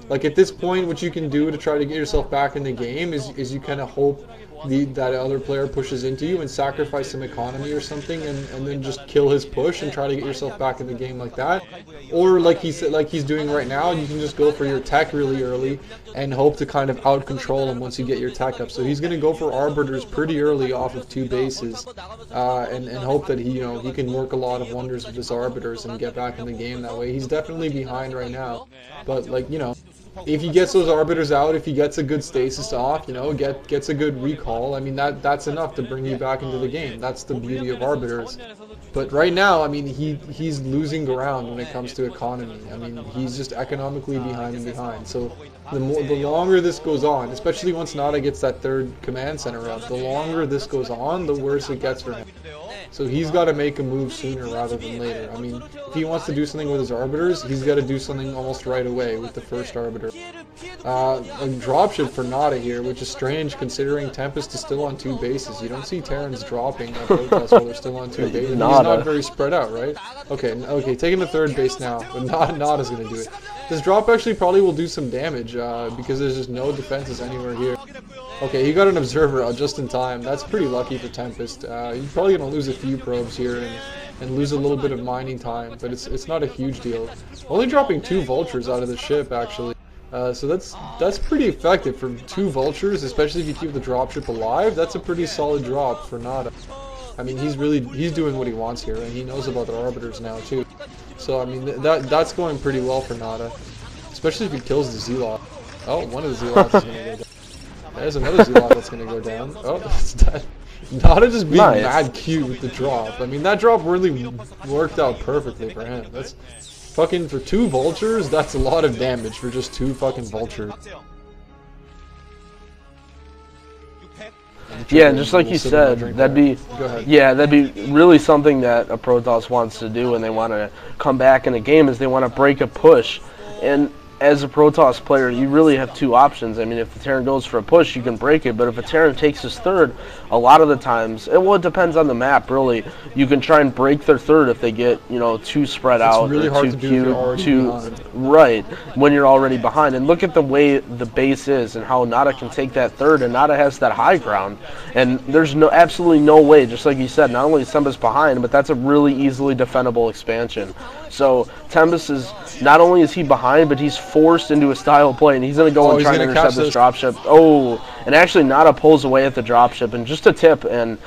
Like at this point, what you can do to try to get yourself back in the game is you kind of hope that other player pushes into you and sacrifice some economy or something, and then just kill his push and try to get yourself back in the game like that. Or like he's doing right now, you can just go for your tech really early and hope to kind of out control him once you get your tech up. So he's going to go for arbiters pretty early off of 2 bases, and hope that he can work a lot of wonders with his arbiters and get back in the game that way. He's definitely behind right now, but like if he gets those arbiters out, if he gets a good stasis off, gets a good recall, I mean that's enough to bring you back into the game. That's the beauty of arbiters. But right now, I mean he's losing ground when it comes to economy. I mean he's just economically behind and behind. So the longer this goes on, especially once NaDa gets that 3rd command center up, the longer this goes on, the worse it gets for him. So he's got to make a move sooner rather than later. I mean, if he wants to do something with his arbiters, he's got to do something almost right away with the 1st arbiter. A dropship for NaDa here, which is strange considering Tempest is still on 2 bases. You don't see Terrans dropping at Protoss while they're still on 2 bases. He's not very spread out, right? Okay, taking the 3rd base now, but NaDa's going to do it. This drop actually probably will do some damage because there's just no defenses anywhere here. Okay, he got an observer out just in time. That's pretty lucky for Tempest. He's probably going to lose a few probes here and lose a little bit of mining time, but it's not a huge deal. Only dropping 2 vultures out of the ship, actually. So that's pretty effective for 2 vultures, especially if you keep the dropship alive. That's a pretty solid drop for NaDa. I mean, he's doing what he wants here, and he knows about the arbiters now too. So I mean, that's going pretty well for NaDa, especially if he kills the Zealot. Oh, one of the Zealots is going to go down. There's another Zealot that's going to go down. Oh, it's dead. NaDa just being mad cute with the drop. I mean, that drop really worked out perfectly for him. That's fucking for 2 vultures. That's a lot of damage for just 2 fucking vultures. Yeah, and just like you said, that'd be really something that a Protoss wants to do when they want to come back in a game, is they want to break a push. And as a Protoss player, you really have 2 options. I mean, if the Terran goes for a push, you can break it, but if a Terran takes his 3rd, a lot of the times, it depends on the map, really. You can try and break their 3rd if they get, too spread out, really or too cute, right, when you're already behind. And look at the way the base is and how NaDa can take that 3rd, and NaDa has that high ground. And there's absolutely no way, just like you said, not only is Tempest behind, but that's a really easily defendable expansion. So Tempest not only is he behind, but he's forced into a style of play, and he's going to go and try to intercept this dropship. Oh, and actually NaDa pulls away at the dropship. And just a tip, and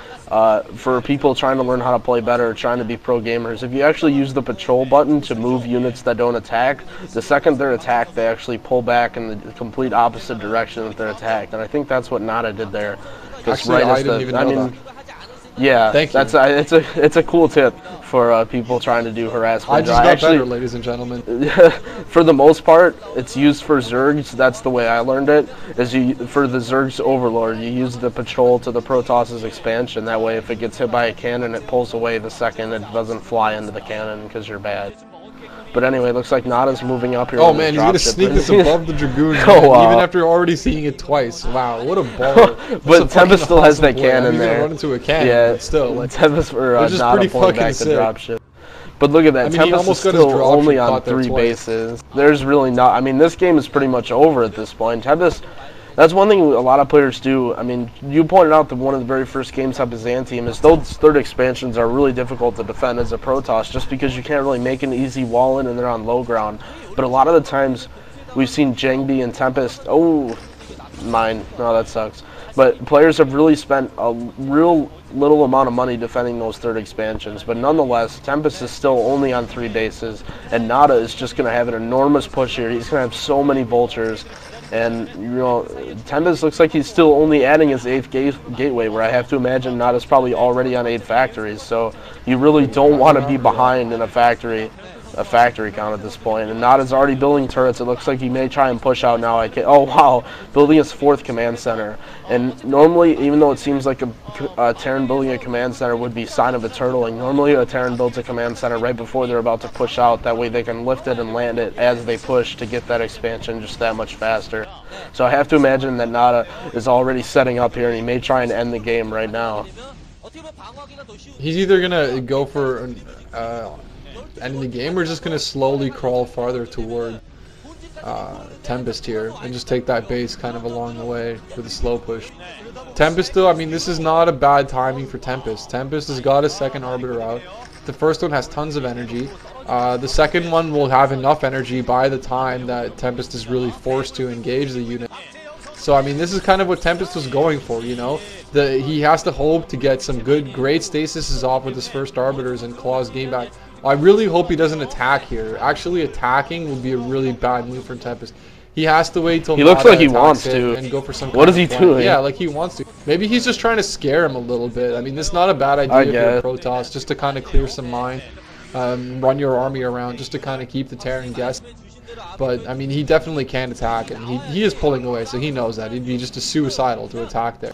for people trying to learn how to play better, trying to be pro gamers, if you actually use the patrol button to move units that don't attack, the second they're attacked, they actually pull back in the complete opposite direction that they're attacked. And I think that's what NaDa did there. Actually, I didn't even know that. Yeah, thank you. It's a cool tip for people trying to do harassment. I just got better, ladies and gentlemen. For the most part, it's used for Zergs. That's the way I learned it. For the Zergs Overlord, you use the patrol to the Protoss's expansion. That way, if it gets hit by a cannon, it pulls away the second it doesn't fly into the cannon because you're bad. But anyway, looks like NaDa's moving up here. Oh man, he's going to sneak this above the Dragoon, even after already seeing it twice. Wow, what a baller. But Tempest still has that cannon there. He's going to run into a cannon, but still. Like, Tempest for NaDa pulling back the dropship. But look at that, Tempest is still only on 3 bases. There's really not, I mean, this game is pretty much over at this point. Tempest, that's one thing a lot of players do. I mean, you pointed out that one of the very first games at Byzantium is those 3rd expansions are really difficult to defend as a Protoss, just because you can't really make an easy wall in and they're on low ground. But a lot of the times, we've seen Jangbi and Tempest, oh, mine, no, that sucks. But players have really spent a real little amount of money defending those 3rd expansions. But nonetheless, Tempest is still only on 3 bases, and NaDa is just going to have an enormous push here. He's going to have so many vultures. And, Tempest looks like he's still only adding his 8th gateway, where I have to imagine NaDa's probably already on 8 factories. So you really don't want to be behind in a factory count at this point. And NaDa's already building turrets. It looks like he may try and push out now. Oh, wow. Building his 4th command center. And normally, even though it seems like a Terran building a command center would be sign of a turtling, normally a Terran builds a command center right before they're about to push out. That way they can lift it and land it as they push to get that expansion just that much faster. So I have to imagine that NaDa is already setting up here, and he may try and end the game right now. He's either going to go for ending the game, or just going to slowly crawl farther toward Tempest here and just take that base kind of along the way with a slow push. Tempest though, I mean, this is not a bad timing for Tempest. Tempest has got a second Arbiter out. The first one has tons of energy. The second one will have enough energy by the time that Tempest is really forced to engage the unit. So, I mean, this is kind of what Tempest was going for, you know? He has to hope to get some great stasis off with his first Arbiters and claw his game back. I really hope he doesn't attack here. Actually, attacking would be a really bad move for Tempest. He has to wait till he looks like he wants to and go for some. What is he doing? Yeah, like he wants to. Maybe he's just trying to scare him a little bit. I mean, this is not a bad idea if you're a Protoss, just to kind of clear some mind, run your army around, just to kind of keep the Terran guessing. But I mean, he definitely can attack, and he is pulling away, so he knows that. He'd be just as suicidal to attack there.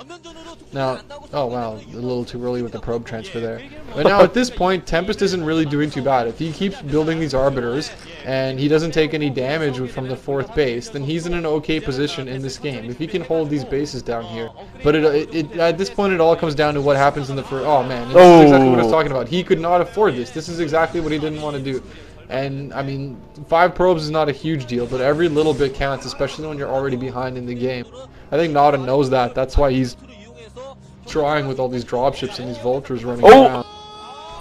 Now, oh wow, a little too early with the probe transfer there. But now at this point, Tempest isn't really doing too bad. If he keeps building these Arbiters, and he doesn't take any damage from the 4th base, then he's in an okay position in this game. If he can hold these bases down here. But at this point, it all comes down to what happens in the first. Oh man, this is exactly what I was talking about. He could not afford this. This is exactly what he didn't want to do. And, I mean, 5 probes is not a huge deal, but every little bit counts, especially when you're already behind in the game. I think NaDa knows that. That's why he's trying with all these dropships and these vultures running around.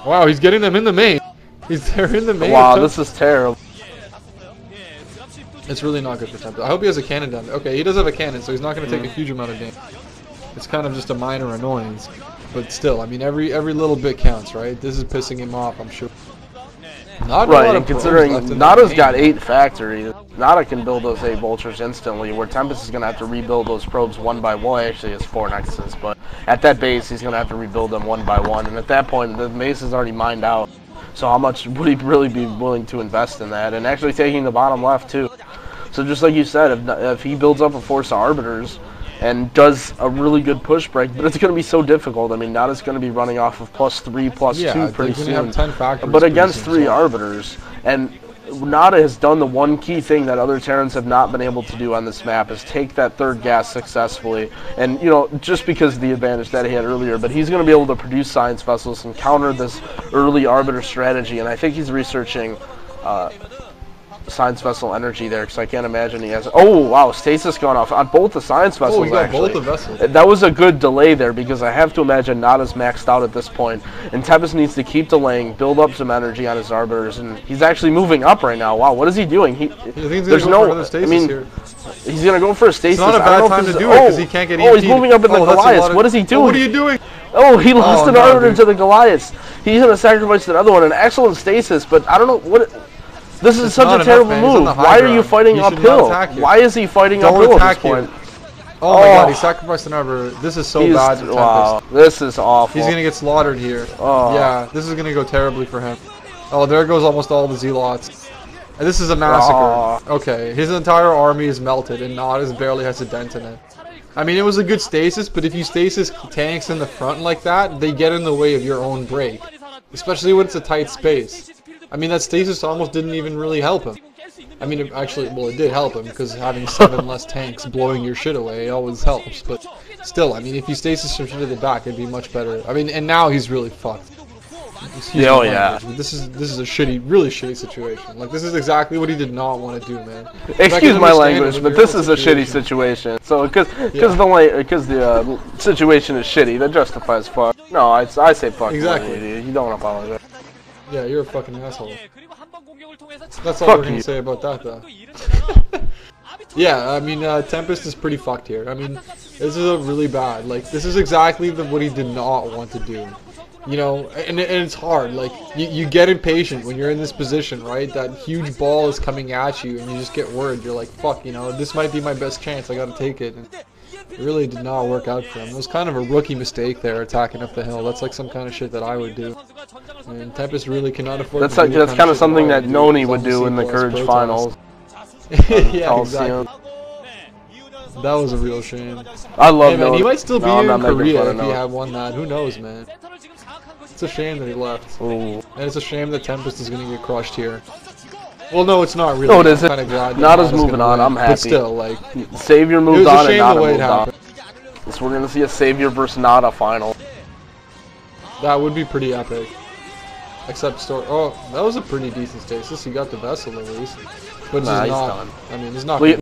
Wow, he's getting them in the main. They're in the main. Wow, this is terrible. It's really not good for Tempest. I hope he has a cannon down there. Okay, he does have a cannon, so he's not going to take a huge amount of damage. It's kind of just a minor annoyance. But still, I mean, every little bit counts, right? This is pissing him off, I'm sure. Not right, and considering NaDa's got 8 factories, NaDa can build those 8 vultures instantly, where Tempest is going to have to rebuild those probes one by one. Actually, it's 4 nexuses, but at that base, he's going to have to rebuild them one by one, and at that point, the base is already mined out. So how much would he really be willing to invest in that? And actually taking the bottom left, too. So just like you said, if he builds up a force of Arbiters, and does a really good push break, but it's going to be so difficult. I mean, NaDa's going to be running off of +3, +2 pretty soon. Have 10 but against 3 Arbiters, and NaDa has done the one key thing that other Terrans have not been able to do on this map, is take that 3rd gas successfully. And, you know, just because of the advantage that he had earlier, but he's going to be able to produce science vessels and counter this early Arbiter strategy, and I think he's researching science vessel energy there, because I can't imagine he has. Oh wow, stasis going off on both the science vessels. Oh, we got both the vessels. That was a good delay there, because I have to imagine NaDa's maxed out at this point, and Tempest needs to keep delaying, build up some energy on his Arbiters, and he's actually moving up right now. Wow, what is he doing? There's no. I mean, here. He's gonna go for a stasis. It's not a bad time to do it because he can't get. Oh, he's moving up in the Goliaths. What is he doing? What are you doing? Oh, he lost an Arbiter to the Goliaths. He's gonna sacrifice another one. An excellent stasis, but I don't know what. This is such a terrible move. Why are you fighting uphill? Why is he fighting uphill at this point? Oh my god, he sacrificed an Arbiter. This is so bad for Tempest. Wow, this is awful. He's gonna get slaughtered here. Oh. Yeah, this is gonna go terribly for him. Oh, there goes almost all the Zealots. And this is a massacre. Okay, his entire army is melted, and NaDa barely has a dent in it. I mean, it was a good stasis, but if you stasis tanks in the front like that, they get in the way of your own break. Especially when it's a tight space. I mean, that stasis almost didn't even really help him. I mean, actually, well, it did help him, because having 7 less tanks blowing your shit away always helps. But still, I mean, if you stasis some shit at the back, it'd be much better. I mean, and now he's really fucked. Oh yeah. This is a shitty, really shitty situation. Like, this is exactly what he did not want to do, man. Excuse my language, but this is a shitty situation. So, because the situation is shitty, that justifies fuck. No, I say fuck. Exactly. You don't apologize. Yeah, you're a fucking asshole. That's all we're gonna say about that, though. Yeah, I mean, Tempest is pretty fucked here. I mean, this is a really bad. Like, this is exactly what he did not want to do. You know, and it's hard. Like, you get impatient when you're in this position, right? That huge ball is coming at you, and you just get worried. You're like, fuck, you know, this might be my best chance. I gotta take it. And it really did not work out for him. It was kind of a rookie mistake there, attacking up the hill. That's like some kind of shit that I would do. And Tempest really cannot afford to do that's kind of something that Noni would do in the Courage finals. Yeah, exactly. That was a real shame. I love Noni. He might still be in Korea if he had won that. Who knows, man? It's a shame that he left. Ooh. And it's a shame that Tempest is going to get crushed here. Well, no, it's not really. No, it isn't. NaDa's moving on. I'm happy. But still, like, Savior moved on and NaDa moved on. So we're gonna see a Savior versus NaDa final. That would be pretty epic. Except oh, that was a pretty decent stasis. He got the vessel at least. But nah, he's not. Done. I mean, he's not.